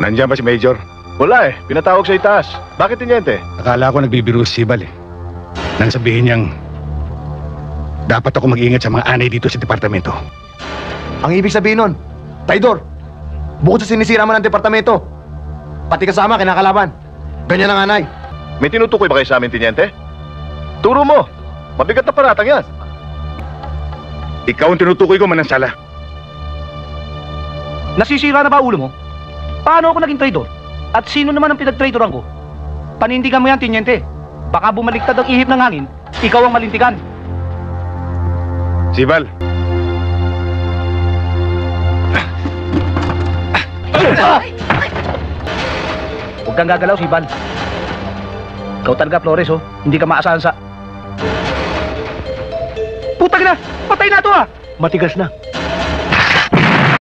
Nandiyan ba si Major? Wala eh, pinatawag sa itaas. Bakit, Tiniente? Akala ko nagbibiro si Sibal eh. Nang sabihin niyang dapat ako mag-ingat sa mga anay dito sa departamento. Ang ibig sabihin nun, traidor. Bukod sa sinisira mo ng departamento, pati kasama kinakalaban. Ganyan ang anay. May tinutukoy ba kayo sa amin, Tiniente? Turo mo. Mabigat na paratang yan. Ikaw ang tinutukoy ko, Manansala. Nasisira na ba ulo mo? Paano ako naging traidor? At sino naman ang pinag-traidoran ko? Panindigan mo yan, Tiniente. Baka bumaliktad ang ihip ng hangin, ikaw ang malintikan. Sibal, Huwag kang gagalaw, Sibal. Ikaw talaga, Flores, oh. Hindi ka maasahan sa... Putang na! Patay na to, ah! Matigas na.